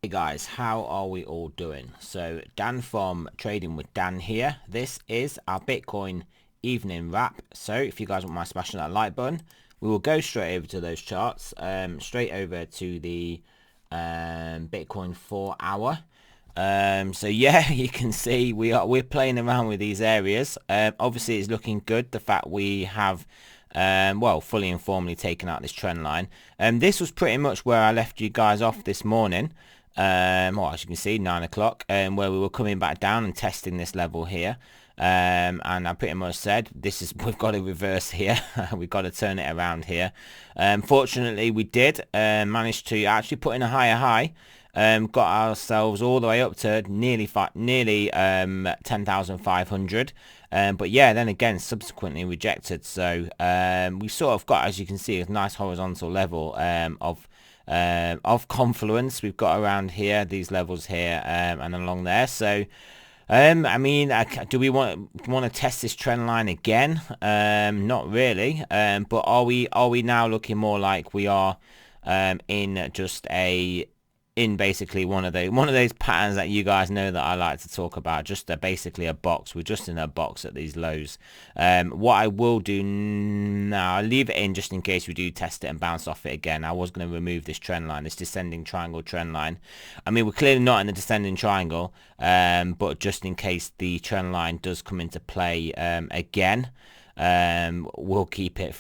Hey guys, how are we all doing? So Dan from Trading with Dan here. This is our Bitcoin evening wrap. So if you guys wouldn't mind smashing that like button, we will go straight over to those charts, straight over to the Bitcoin 4 hour. So yeah, you can see we're playing around with these areas. Obviously it's looking good, the fact we have well, fully and formally taken out this trend line. This was pretty much where I left you guys off this morning. Well, as you can see, 9 o'clock, where we were coming back down and testing this level here. And I pretty much said, this is, we've got to reverse here. We've got to turn it around here. Fortunately, we did manage to actually put in a higher high. Got ourselves all the way up to nearly 10,500. But yeah, then again, subsequently rejected. So we sort of got, as you can see, a nice horizontal level of confluence. We've got around here, these levels here, and along there. So I mean, do we want to test this trend line again? Not really. But are we now looking more like we are in just in basically one of those patterns that you guys know that I like to talk about, just basically a box. We're just in a box at these lows. What I will do now, I'll leave it in just in case we do test it and bounce off it again. I was going to remove this trend line, this descending triangle trend line. I mean, we're clearly not in the descending triangle, but just in case the trend line does come into play again, we'll keep it.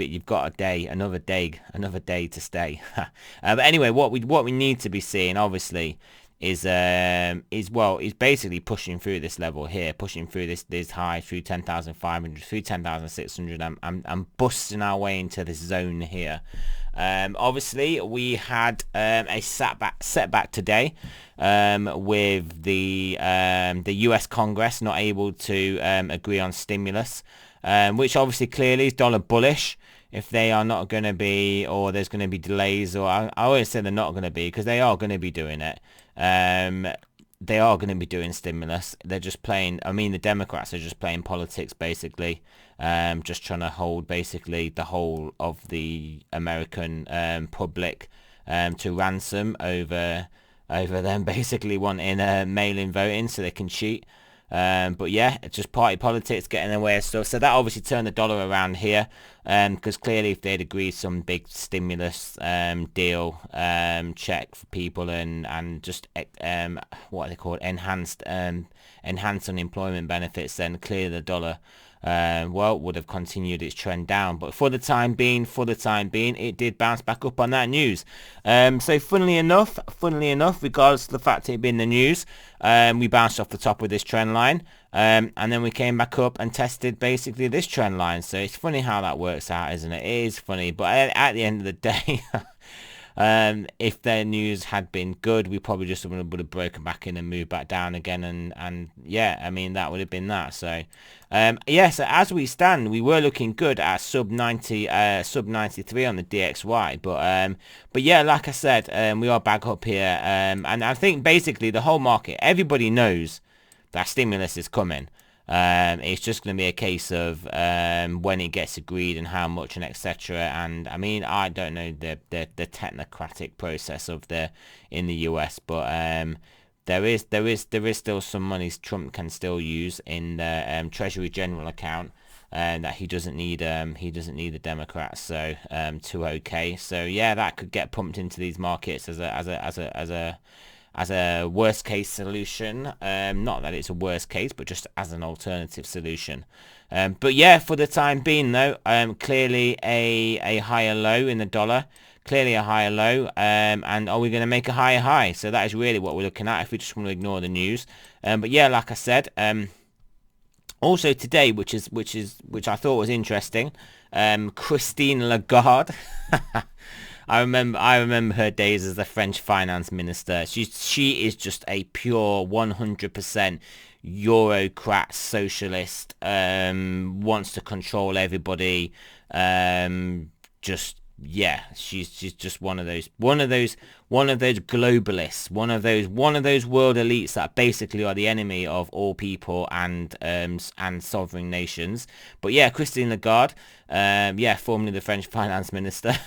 You've got a day, another day to stay. But anyway, what we need to be seeing obviously is basically pushing through this level here, pushing through this high, through 10,500, through 10,600, and busting our way into this zone here. Obviously we had a setback today with the US Congress not able to agree on stimulus, which obviously clearly is dollar bullish. If they are not going to be, or there's going to be delays, or I always say they're not going to be, because they are going to be doing it. They are going to be doing stimulus. They're just playing, I mean, the Democrats are just playing politics, basically. Just trying to hold, basically, the whole of the American public to ransom over them basically wanting mail-in voting so they can cheat. But yeah, it's just party politics getting in the way of stuff. So that obviously turned the dollar around here, because clearly if they'd agreed some big stimulus deal check for people and just what are they called, enhanced unemployment benefits, then clearly the dollar well, would have continued its trend down. But for the time being, it did bounce back up on that news. So funnily enough, regardless of the fact it being the news, we bounced off the top of this trend line, and then we came back up and tested basically this trend line. So it's funny how that works out, isn't it? It is funny, but at the end of the day, if their news had been good, we probably just would have broken back in and moved back down again, and yeah, I mean, that would have been that. So yeah, so as we stand, we were looking good at sub 93 on the DXY, but yeah, like I said, we are back up here, and I think basically the whole market, everybody knows that stimulus is coming. It's just going to be a case of when it gets agreed and how much and etc. And I mean, I don't know the technocratic process of in the US, but there is still some money Trump can still use in the Treasury General account. And that he doesn't need the Democrats to okay. So yeah, that could get pumped into these markets as a worst case solution. Not that it's a worst case, but just as an alternative solution. But yeah, for the time being though, clearly a higher low in the dollar, clearly a higher low, and are we going to make a higher high? So that is really what we're looking at if we just want to ignore the news. But yeah, like I said, also today, which I thought was interesting, Christine Lagarde. I remember her days as the French finance minister. She is just a pure 100% Eurocrat socialist. Wants to control everybody. Just yeah, she's just one of those one of those globalists, one of those world elites that basically are the enemy of all people and sovereign nations. But yeah, Christine Lagarde, yeah, formerly the French finance minister,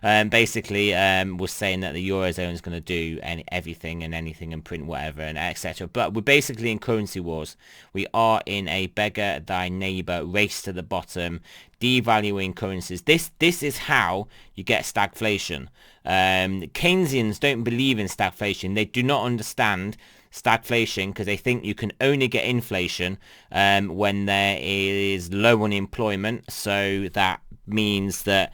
basically was saying that the eurozone is going to do everything and anything and print whatever and etc. But we're basically in currency wars. We are in a beggar thy neighbor race to the bottom, devaluing currencies. This is how you get stagflation. Keynesians don't believe in stagflation. They do not understand stagflation because they think you can only get inflation when there is low unemployment. So that means that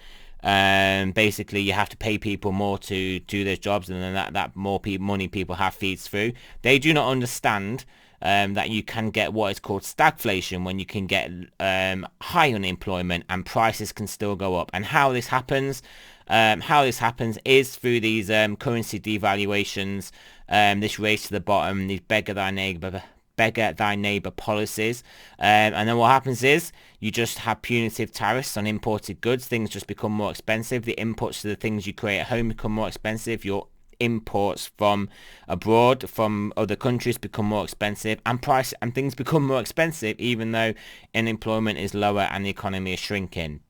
basically you have to pay people more to do their jobs, and then that more money people have feeds through. They do not understand that you can get what is called stagflation when you can get high unemployment and prices can still go up. And how this happens is through these currency devaluations, this race to the bottom, these beggar thy neighbor policies, and then what happens is you just have punitive tariffs on imported goods. Things just become more expensive. The inputs to the things you create at home become more expensive. Your imports from abroad, from other countries, become more expensive, and things become more expensive even though unemployment is lower and the economy is shrinking.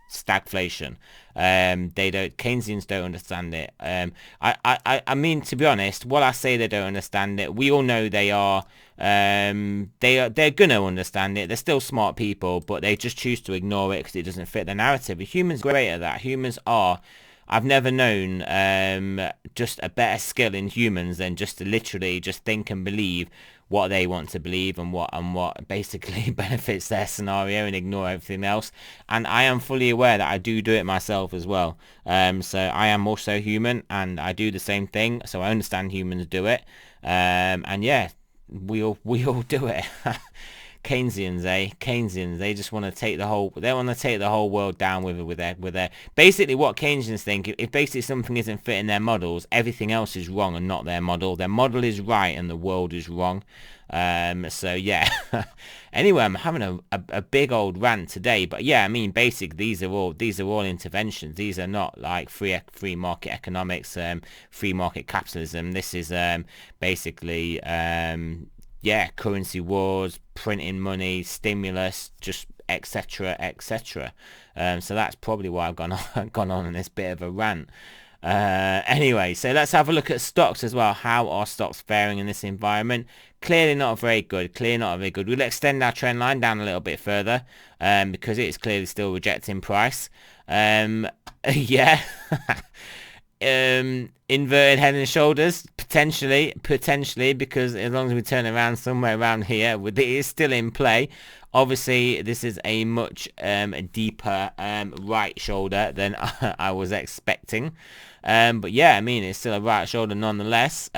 Stagflation. Keynesians don't understand it. I mean, to be honest, while I say they don't understand it, we all know they're gonna understand it. They're still smart people, but they just choose to ignore it because it doesn't fit the narrative. Humans are great at that. I've never known just a better skill in humans than just to literally just think and believe what they want to believe and what basically benefits their scenario and ignore everything else. And I am fully aware that I do it myself as well. So I am also human and I do the same thing. So I understand humans do it. And yeah, we all do it. Keynesians, Keynesians, they just want to take the whole world down with their basically what Keynesians think, if basically something isn't fitting their models, everything else is wrong and not their model. Their model is right and the world is wrong. So yeah. Anyway, I'm having a big old rant today, but yeah, I mean, basically these are all interventions. These are not like free market economics, free market capitalism. This is basically yeah, currency wars, printing money, stimulus, just etc. etc. So that's probably why I've gone on in this bit of a rant. Anyway, so let's have a look at stocks as well. How are stocks faring in this environment? Clearly not very good. We'll extend our trend line down a little bit further because it is clearly still rejecting price. Yeah. Inverted head and shoulders, potentially, because as long as we turn around somewhere around here, it is still in play. Obviously, this is a much deeper right shoulder than I was expecting. But yeah, I mean, it's still a right shoulder nonetheless.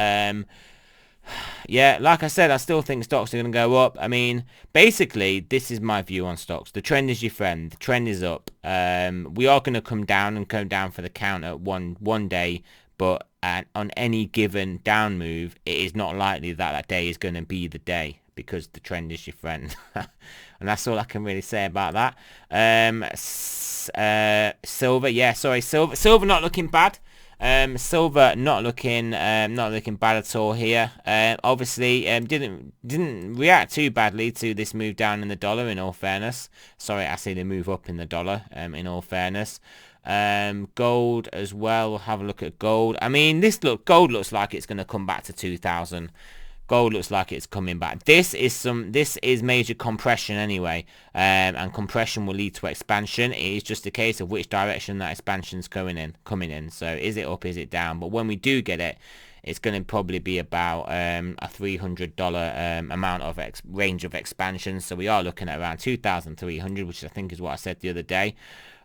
Yeah, like I said, I still think stocks are going to go up. I mean, basically, this is my view on stocks. The trend is your friend. The trend is up. We are going to come down for the count at one day, but on any given down move, it is not likely that day is going to be the day because the trend is your friend. And that's all I can really say about that. Silver, yeah, sorry, silver not looking bad. Silver not looking bad at all here. Obviously didn't react too badly to this move down in the dollar, in all fairness. Sorry, I say the move up in the dollar, in all fairness. Gold as well. We'll have a look at gold. I mean, gold looks like it's going to come back to 2000. Gold looks like it's coming back. This is major compression anyway, and compression will lead to expansion. It is just a case of which direction that expansion's coming in. So is it up, is it down? But when we do get it, it's going to probably be about a $300 amount of range of expansion. So we are looking at around 2,300, which I think is what I said the other day,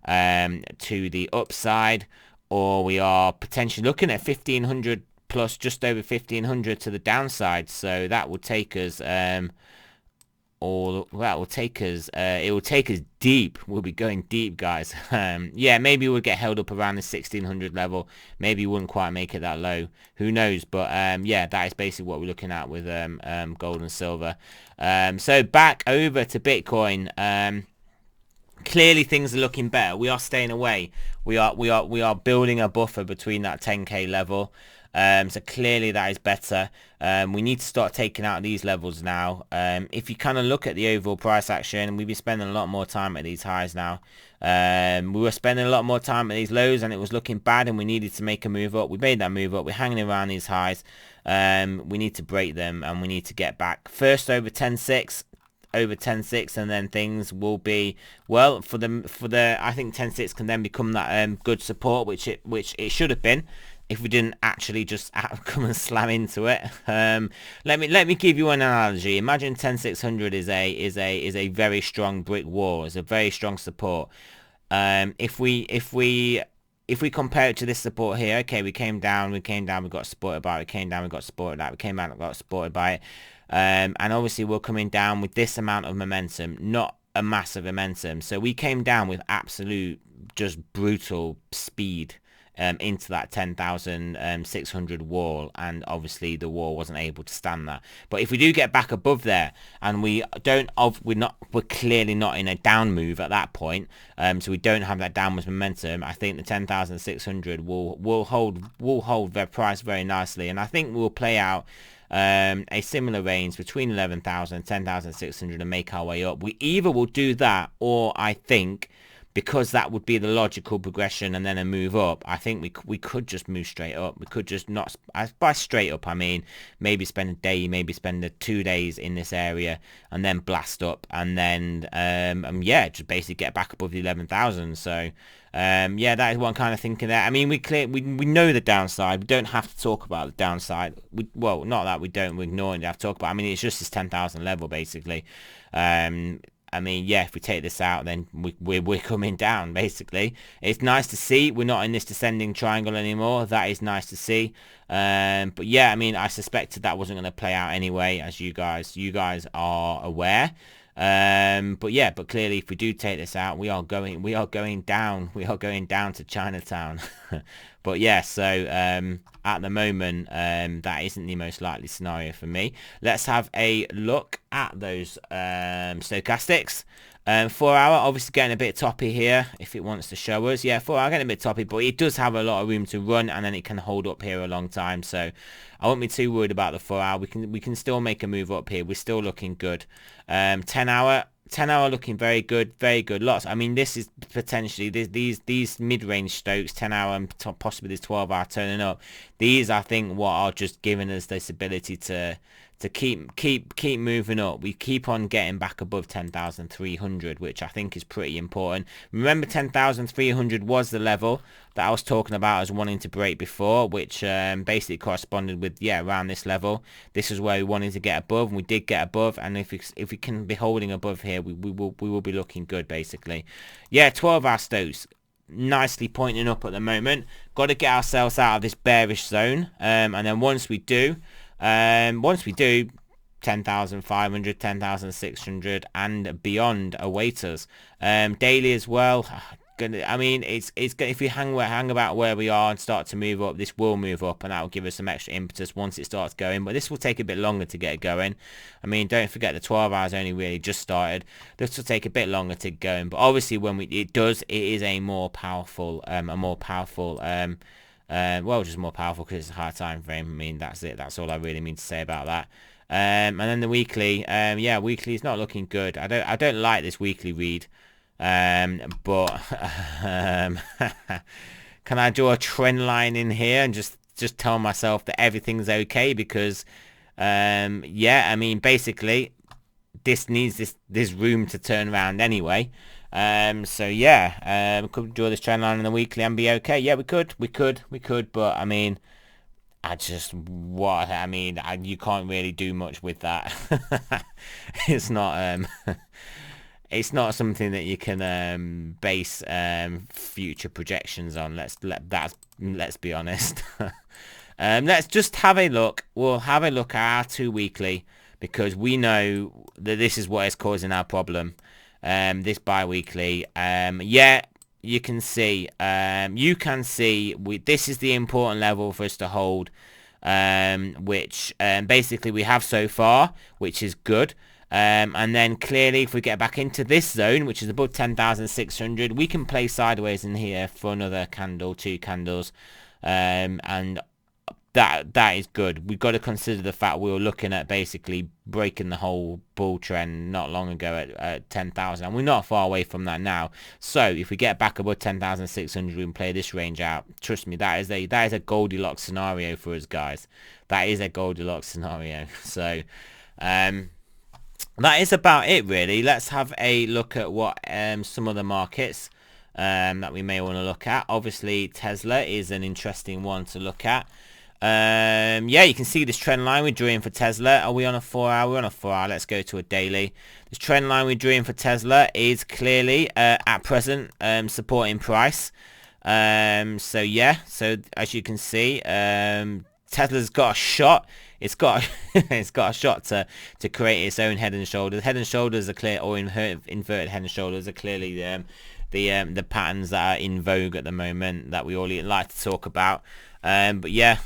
to the upside, or we are potentially looking at 1,500 plus, just over 1,500 to the downside. So that would take us it will take us deep. We'll be going deep, guys. Yeah, maybe we'll get held up around the 1,600 level. Maybe we wouldn't quite make it that low, who knows. But yeah, that is basically what we're looking at with gold and silver. So back over to Bitcoin. clearly things are looking better. We are staying away. We are building a buffer between that 10k level. So clearly that is better. We need to start taking out these levels now. If you kind of look at the overall price action, we've been spending a lot more time at these highs now. We were spending a lot more time at these lows and it was looking bad and we needed to make a move up. We made that move up. We're hanging around these highs. We need to break them and we need to get back first over 10.6. Over 10.6 and then things will be, well, for the I think 10.6 can then become that good support, which it should have been if we didn't actually just come and slam into it. Let me give you an analogy. Imagine 10.600 is a very strong brick wall. It's a very strong support. If we compare it to this support here, okay, we came down, we got supported by it, we came down, we got supported by it, we came out, we got supported by it. And obviously we're coming down with this amount of momentum, not a massive momentum. So we came down with absolute, just brutal speed into that 10,600 wall, and obviously the wall wasn't able to stand that. But if we do get back above there, and we're clearly not in a down move at that point, so we don't have that downwards momentum. I think the 10,600 will hold their price very nicely, and I think we'll play out a similar range between 11,000 and 10,600 and make our way up. We either will do that, or I think, because that would be the logical progression and then a move up, I think we could just move straight up. We could just not, by straight up I mean maybe spend a day, maybe spend 2 days in this area and then blast up, and then yeah, just basically get back above the 11,000. So yeah, that is what I'm kind of thinking there. I mean, we know the downside. We don't have to talk about the downside. Well, not that we don't. We ignore it. We have to talk about. I mean, it's just this 10,000 level basically. I mean, yeah, if we take this out, then we're coming down, basically. It's nice to see. We're not in this descending triangle anymore. That is nice to see. But yeah, I mean, I suspected that wasn't going to play out anyway, as you guys are aware. But yeah, but clearly if we do take this out, we are going down. We are going down to Chinatown. But yeah, so at the moment, that isn't the most likely scenario for me. Let's have a look at those stochastics. 4 hour, obviously getting a bit toppy here if it wants to show us. Yeah, 4 hour getting a bit toppy, but it does have a lot of room to run, and then it can hold up here a long time. So I won't be too worried about the 4 hour. We can still make a move up here. We're still looking good. 10 hour looking very good, very good. Lots. I mean, this is potentially these mid-range stokes, 10 hour and possibly this 12 hour turning up. These, I think, what are just giving us this ability to keep moving up. We keep on getting back above 10,300, which I think is pretty important. Remember, 10,300 was the level that I was talking about as wanting to break before, which basically corresponded with, yeah, around this level. This is where we wanted to get above, and we did get above. And if we can be holding above here, we will be looking good, basically. Yeah, 12 hour stokes nicely pointing up at the moment. Got to get ourselves out of this bearish zone, and then once we do, 10,500, 10,600 and beyond await us. Daily as well. I mean, it's if we hang about where we are and start to move up, this will move up, and that will give us some extra impetus once it starts going. But this will take a bit longer to get going. I mean, don't forget the 12 hours only really just started. This will take a bit longer to get going. But obviously, when it is a more powerful, well, just more powerful because it's a higher time frame. I mean, that's it. That's all I really mean to say about that. And then the weekly, yeah, weekly is not looking good. I don't like this weekly read. But can I draw a trend line in here and just tell myself that everything's okay? Because yeah, I mean, basically this needs this room to turn around anyway. So yeah, we could draw this trend line in the weekly and be okay. Yeah, we could, but I mean, you can't really do much with that. It's not it's not something that you can base future projections on. Let's be honest. Let's just have a look. We'll have a look at our 2 weekly, because we know that this is what is causing our problem. This bi-weekly, yeah, you can see this is the important level for us to hold, which basically we have so far, which is good. And then clearly if we get back into this zone, which is above 10,600, we can play sideways in here for another candle, 2 candles, and that is good. We've got to consider the fact we were looking at basically breaking the whole bull trend not long ago at 10,000, and we're not far away from that now. So if we get back above 10,600, we can play this range out. Trust me, that is a Goldilocks scenario for us, guys. That is a Goldilocks scenario. So that is about it, really. Let's have a look at what some of the markets that we may want to look at. Obviously, Tesla is an interesting one to look at. Yeah, you can see this trend line we drew in for Tesla. Are we on a 4 hour? We're on a 4 hour. Let's go to a daily. This trend line we drew in for Tesla is clearly at present supporting price. So yeah, so as you can see, Tesla's got a shot. It's got it's got a shot to create its own head and shoulders. Head and shoulders are clear, or inverted head and shoulders are clearly the patterns that are in vogue at the moment that we all like to talk about. But yeah,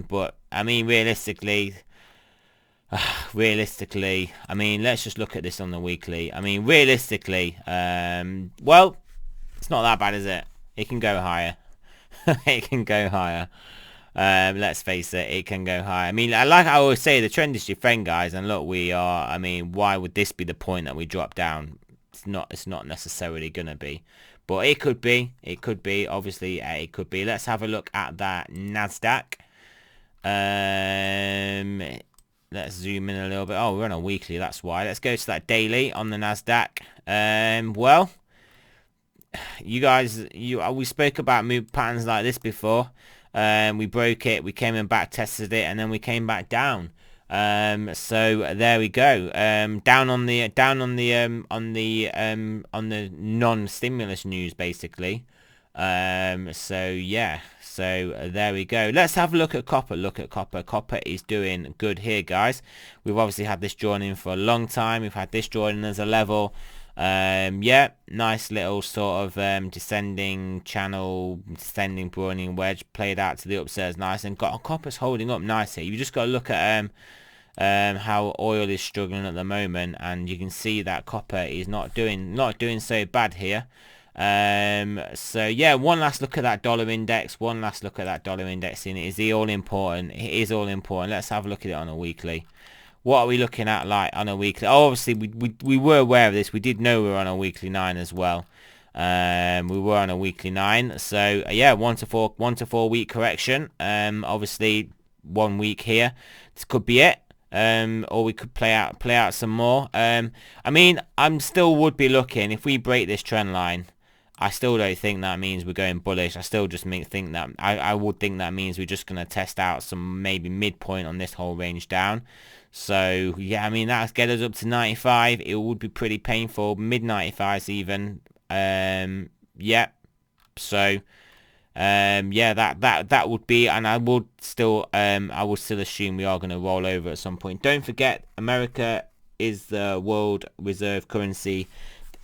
but I mean realistically, I mean let's just look at this on the weekly. I mean realistically, well, it's not that bad, is it? It can go higher. It can go higher. Let's face it, it can go high. I mean, like I always say, the trend is your friend, guys. And look, we are. I mean, why would this be the point that we drop down? It's not necessarily gonna be, but it could be. It could be. Obviously, it could be. Let's have a look at that Nasdaq. Let's zoom in a little bit. Oh, we're on a weekly. That's why. Let's go to that daily on the Nasdaq. Well, you guys, we spoke about move patterns like this before. We broke it, we came in back, tested it, and then we came back down. So there we go. Down on the non-stimulus news, basically. So yeah, so there we go. Let's have a look at copper. Copper is doing good here, guys. We've obviously had this drawn in for a long time. We've had this drawn in as a level. Yeah, nice little sort of descending channel, descending broadening wedge, played out to the upstairs nice, and got copper's holding up nice here. You just got to look at how oil is struggling at the moment, and you can see that copper is not doing so bad here. So yeah, one last look at that dollar index. And it is all important. It is all important. Let's have a look at it on a weekly. What are we looking at like on a weekly? Oh, obviously we were aware of this. We did know we were on a weekly 9 as well. We were on a weekly 9. So yeah, 1 to 4 week correction. Obviously 1 week here. This could be it. Or we could play out some more. I mean, I'm still would be looking if we break this trend line. I still don't think that means we're going bullish. I still just think that I would think that means we're just going to test out some maybe midpoint on this whole range down. So yeah, I mean that'll get us up to 95. It would be pretty painful, mid 95s even. Yeah. So yeah, that would be, and I would still assume we are going to roll over at some point. Don't forget, America is the world reserve currency.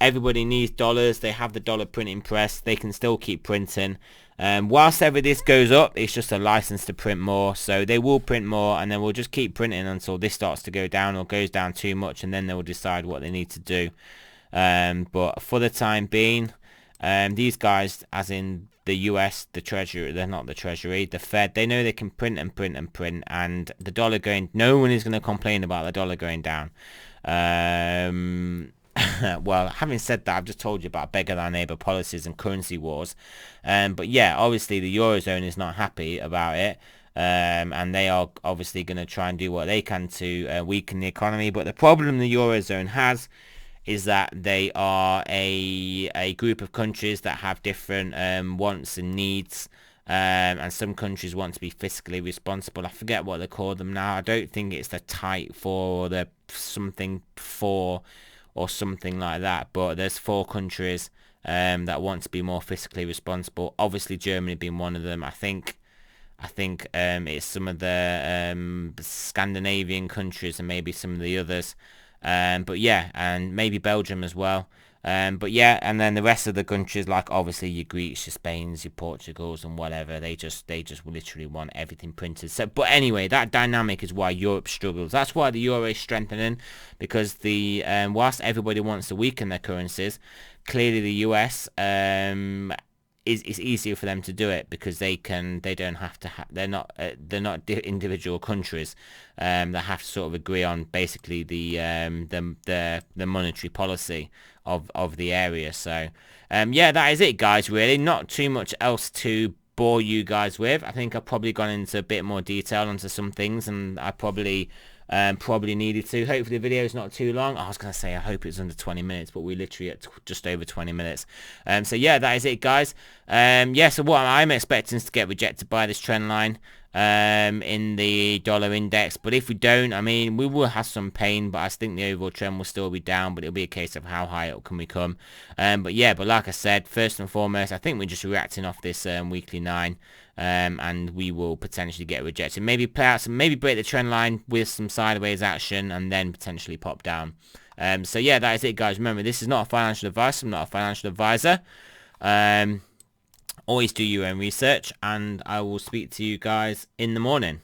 Everybody needs dollars. They have the dollar printing press. They can still keep printing. Whilst ever this goes up, it's just a license to print more. So they will print more, and then we'll just keep printing until this starts to go down or goes down too much, and then they will decide what they need to do. But for the time being, these guys, as in the US, the Treasury, they're not the Treasury, the Fed, they know they can print and print and print, and the dollar going, no one is going to complain about the dollar going down. Well, having said that, I've just told you about beggar thy neighbour policies and currency wars. But yeah, obviously the Eurozone is not happy about it. And they are obviously going to try and do what they can to weaken the economy. But the problem the Eurozone has is that they are a group of countries that have different wants and needs. And some countries want to be fiscally responsible. I forget what they call them now. I don't think it's the Type 4 or the something 4 or something like that. But there's 4 countries that want to be more fiscally responsible. Obviously, Germany being one of them. I think it's some of the Scandinavian countries and maybe some of the others. But yeah, and maybe Belgium as well. But yeah, and then the rest of the countries, like obviously your Greeks, your Spains, your Portugals, and whatever, they just literally want everything printed. So, but anyway, that dynamic is why Europe struggles. That's why the euro is strengthening, because the whilst everybody wants to weaken their currencies, clearly the US it's easier for them to do it, because they don't have to they're not individual countries that have to sort of agree on basically the monetary policy of the area. So yeah, that is it, guys. Really not too much else to bore you guys with. I think I've probably gone into a bit more detail onto some things, and I probably needed to. Hopefully the video is not too long. I was going to say I hope it's under 20 minutes, but we're literally at just over 20 minutes. So yeah, that is it, guys. Yeah, so what I'm expecting is to get rejected by this trend line in the dollar index, but if we don't, I mean, we will have some pain, but I think the overall trend will still be down, but it'll be a case of how high up can we come. But yeah, but like I said, first and foremost, I think we're just reacting off this weekly 9, and we will potentially get rejected. Maybe play out maybe break the trend line with some sideways action, and then potentially pop down. So yeah, that is it, guys. Remember, this is not a financial advice. I'm not a financial advisor. Always do your own research, and I will speak to you guys in the morning.